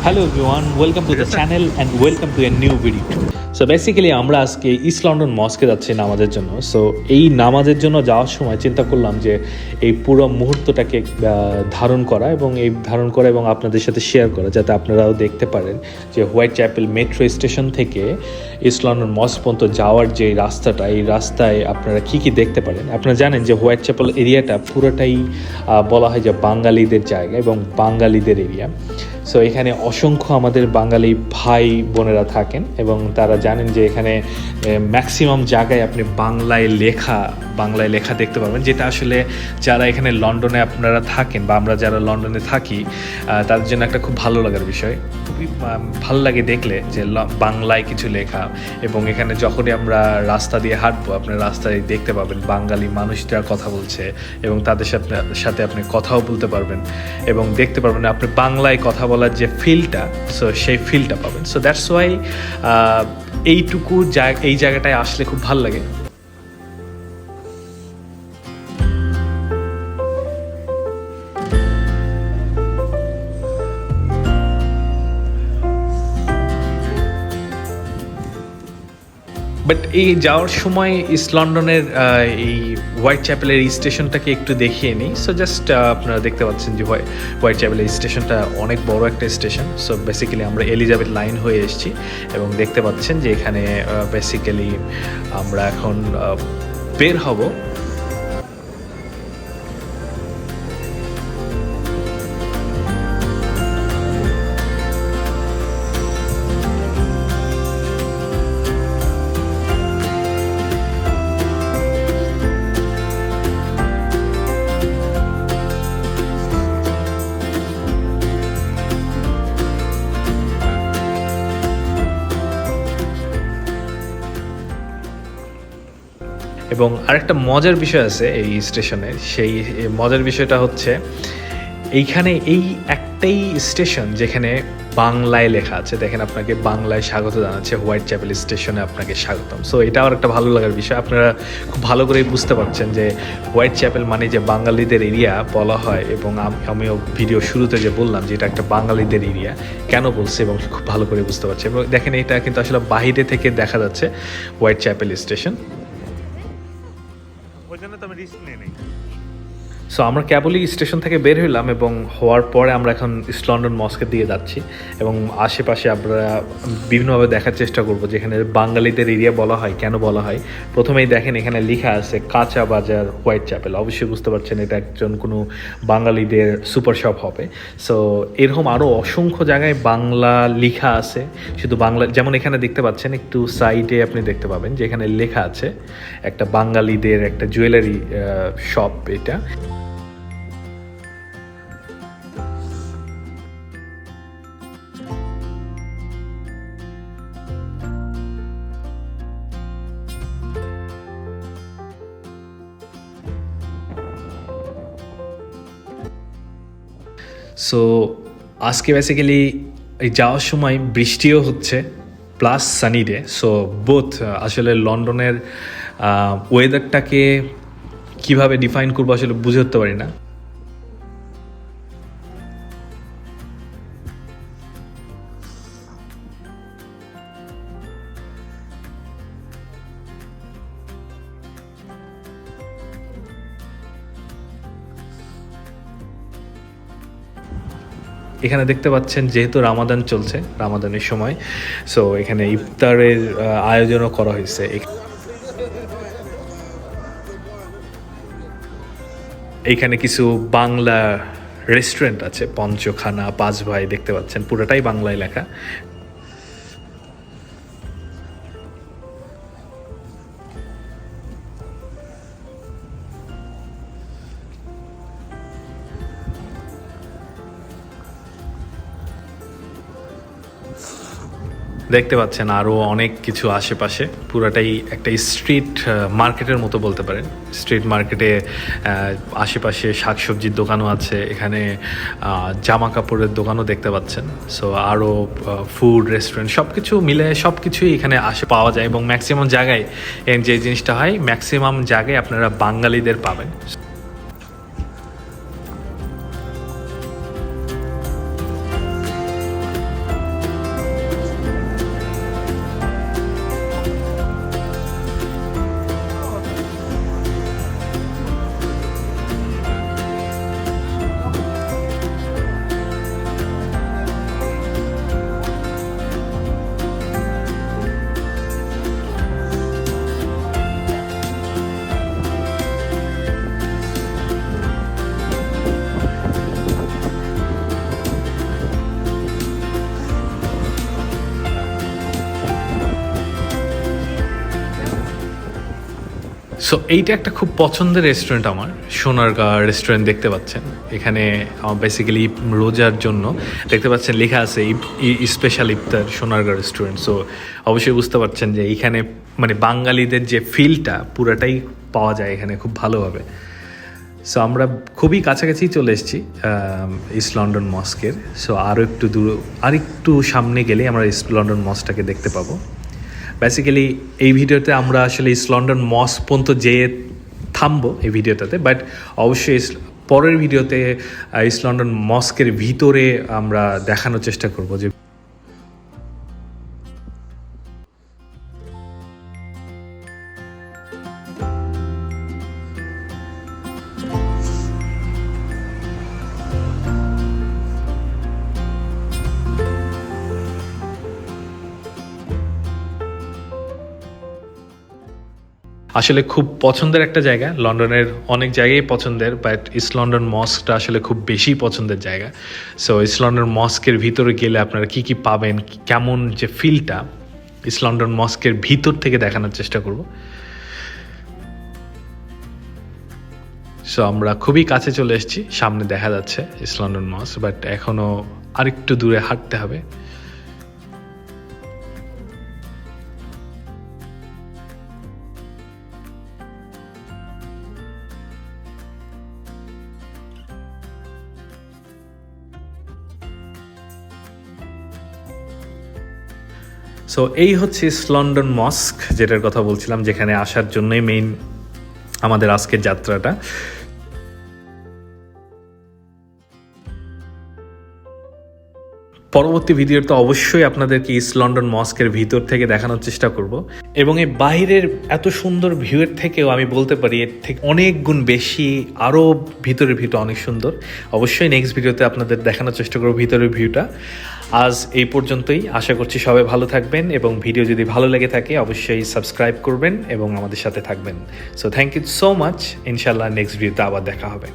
Hello everyone, welcome to the channel and welcome to a new video. So basically আমরা আজকে east London মস্কে যাচ্ছি নামাজের জন্য। So এই নামাজের জন্য যাওয়ার সময় চিন্তা করলাম যে এই পুরো মুহূর্তটাকে ধারণ করা এবং আপনাদের সাথে শেয়ার করা, যাতে আপনারাও দেখতে পারেন যে হোয়াইট চ্যাপেল মেট্রো স্টেশন থেকে ইস্ট লন্ডন মস্ক পর্যন্ত যাওয়ার যে রাস্তাটা, এই রাস্তায় আপনারা কী কী দেখতে পারেন। আপনারা জানেন যে হোয়াইট চ্যাপেল এরিয়াটা পুরোটাই বলা হয় যে বাঙালিদের জায়গা এবং বাঙালিদের এরিয়া। সো এখানে অসংখ্য আমাদের বাঙালি ভাই বোনেরা থাকেন এবং তারা জানেন যে এখানে ম্যাক্সিমাম জায়গায় আপনি বাংলায় লেখা দেখতে পাবেন, যেটা আসলে যারা এখানে লন্ডনে আপনারা থাকেন বা আমরা যারা লন্ডনে থাকি তাদের জন্য একটা খুব ভালো লাগার বিষয়। খুবই ভালো লাগে দেখলে যে বাংলায় কিছু লেখা, এবং এখানে যখনই আমরা রাস্তা দিয়ে হাঁটবো আপনার রাস্তায় দেখতে পাবেন বাঙালি মানুষরা কথা বলছে এবং তাদের সাথে আপনি কথাও বলতে পারবেন এবং দেখতে পারবেন আপনি বাংলায় কথা বলার যে ফিলটা, সো সেই ফিলটা পাবেন। সো দ্যাটস ওয়াই এই জায়গাটায় আসলে খুব ভালো লাগে। বাট এই যাওয়ার সময় ইস্ট লন্ডনের এই হোয়াইট চ্যাপেলের এই স্টেশনটাকে একটু দেখিয়ে নিই। সো জাস্ট আপনারা দেখতে পাচ্ছেন যে হোয়াইট চ্যাপেলের স্টেশনটা অনেক বড় একটা স্টেশন। সো বেসিক্যালি আমরা এলিজাবেথ লাইন হয়ে এসেছি এবং দেখতে পাচ্ছেন যে এখানে বেসিক্যালি আমরা এখন বের হব। এবং আরেকটা মজার বিষয় আছে এই স্টেশনে, সেই মজার বিষয়টা হচ্ছে এইখানে এই একটাই স্টেশন যেখানে বাংলায় লেখা আছে। দেখেন, আপনাকে বাংলায় স্বাগত জানাচ্ছে, হোয়াইট চ্যাপেল স্টেশনে আপনাকে স্বাগতম। সো এটাও একটা ভালো লাগার বিষয়। আপনারা খুব ভালো করেই বুঝতে পারছেন যে হোয়াইট চ্যাপেল মানে যে বাঙালিদের এরিয়া বলা হয়, এবং আমিও ভিডিও শুরুতে যে বললাম যে এটা একটা বাঙালিদের এরিয়া কেন বলছে, এবং খুব ভালো করে বুঝতে পারছি। এবং দেখেন, এটা কিন্তু আসলে বাইরে থেকে দেখা যাচ্ছে হোয়াইট চ্যাপেল স্টেশন। সো আমরা কেবলই স্টেশন থেকে বের হইলাম এবং হওয়ার পরে আমরা এখন ইস্ট লন্ডন মস্কের দিকে যাচ্ছি এবং আশেপাশে আমরা বিভিন্নভাবে দেখার চেষ্টা করব যেখানে বাঙালিদের এরিয়া বলা হয় কেন বলা হয়। প্রথমেই দেখেন এখানে লেখা আছে কাঁচা বাজার হোয়াইট চ্যাপেল। অবশ্যই বুঝতে পারছেন এটা কোনো বাঙালিদের সুপার শপ হবে। সো এরকম আরও অসংখ্য জায়গায় বাংলা লেখা আছে, শুধু বাংলা। যেমন এখানে দেখতে পাচ্ছেন একটু সাইডে আপনি দেখতে পাবেন যে এখানে লেখা আছে একটা বাঙালিদের একটা জুয়েলারি শপ। এটা সো আজকে বেসিক্যালি এই যাওয়ার সময় বৃষ্টিও হচ্ছে plus sunny day. So both আসলে লন্ডনের ওয়েদারটাকে কীভাবে ডিফাইন করবো আসলে বুঝে উঠতে পারি না। এখানে দেখতে পাচ্ছেন যেহেতু রামাদান চলছে, রামাদানের সময়, সো এখানে ইফতারের আয়োজনও করা হয়েছে। এইখানে কিছু বাংলা রেস্টুরেন্ট আছে, পঞ্চখানা, পাঁচ ভাই, দেখতে পাচ্ছেন পুরোটাই বাংলায় লেখা। দেখতে পাচ্ছেন আরও অনেক কিছু আশেপাশে, পুরাটাই একটা স্ট্রিট মার্কেটের মতো বলতে পারেন। স্ট্রিট মার্কেটে আশেপাশে শাকসবজির দোকানও আছে, এখানে জামা কাপড়ের দোকানও দেখতে পাচ্ছেন। সো আরও ফুড রেস্টুরেন্ট সব কিছু মিলে সব কিছুই এখানে পাওয়া যায়, এবং ম্যাক্সিমাম জায়গায় যে জিনিসটা হয় ম্যাক্সিমাম জায়গায় আপনারা বাঙালিদের পাবেন। সো এইটা একটা খুব পছন্দের রেস্টুরেন্ট আমার, সোনারগাঁ রেস্টুরেন্ট দেখতে পাচ্ছেন। এখানে বেসিক্যালি রোজার জন্য দেখতে পাচ্ছেন লেখা আছে স্পেশাল ইফতার সোনারগাঁ রেস্টুরেন্ট। সো অবশ্যই বুঝতে পারছেন যে এইখানে মানে বাঙালিদের যে ফিলটা পুরাটাই পাওয়া যায় এখানে খুব ভালোভাবে। সো আমরা খুবই কাছাকাছি চলে এসেছি ইস্ট লন্ডন মস্কের। সো আরেকটু সামনে গেলে আমরা ইস্ট লন্ডন মস্কটাকে দেখতে পাবো। বেসিক্যালি এই ভিডিওতে আমরা আসলে ইস্ট লন্ডন মস্ক পর্যন্ত যেয়ে থামবো এই ভিডিওটাতে, বাট অবশ্যই পরের ভিডিওতে ইস্ট লন্ডন মস্কের ভিতরে আমরা দেখানোর চেষ্টা করব যে আসলে খুব পছন্দের একটা জায়গা। লন্ডনের অনেক জায়গায় পছন্দের, বাট ইস্ট লন্ডন মস্কটা আসলে খুব বেশি পছন্দের জায়গা। সো ইস্ট লন্ডন মস্কের ভিতরে গেলে আপনারা কী কী পাবেন, কেমন যে ফিলটা ইস্ট লন্ডন মস্কের ভিতর থেকে দেখানোর চেষ্টা করব। সো আমরা খুবই কাছে চলে এসেছি, সামনে দেখা যাচ্ছে ইস্ট লন্ডন মস্ক, বাট এখনও আরেকটু দূরে হাঁটতে হবে। সো এই হচ্ছে ইস্ট লন্ডন মস্ক, যেটার কথা বলছিলাম, যেখানে আসার জন্যই মেইন আমাদের আজকের যাত্রাটা। পরবর্তী ভিডিওতে অবশ্যই আপনাদেরকে ইস্ট লন্ডন মস্কের ভিতর থেকে দেখানোর চেষ্টা করব, এবং এই বাইরের এত সুন্দর ভিউয়ের থেকেও আমি বলতে পারি এর থেকে অনেক গুণ বেশি আরও ভিতরের ভিউটা অনেক সুন্দর। অবশ্যই নেক্সট ভিডিওতে আপনাদের দেখানোর চেষ্টা করব ভিতরের ভিউটা। আজ এই পর্যন্তই, আশা করছি সবাই ভালো থাকবেন, এবং ভিডিও যদি ভালো লেগে থাকে অবশ্যই সাবস্ক্রাইব করবেন এবং আমাদের সাথে থাকবেন। So thank you so much, ইনশাল্লাহ নেক্সট ভিডিওতে আবার দেখা হবে।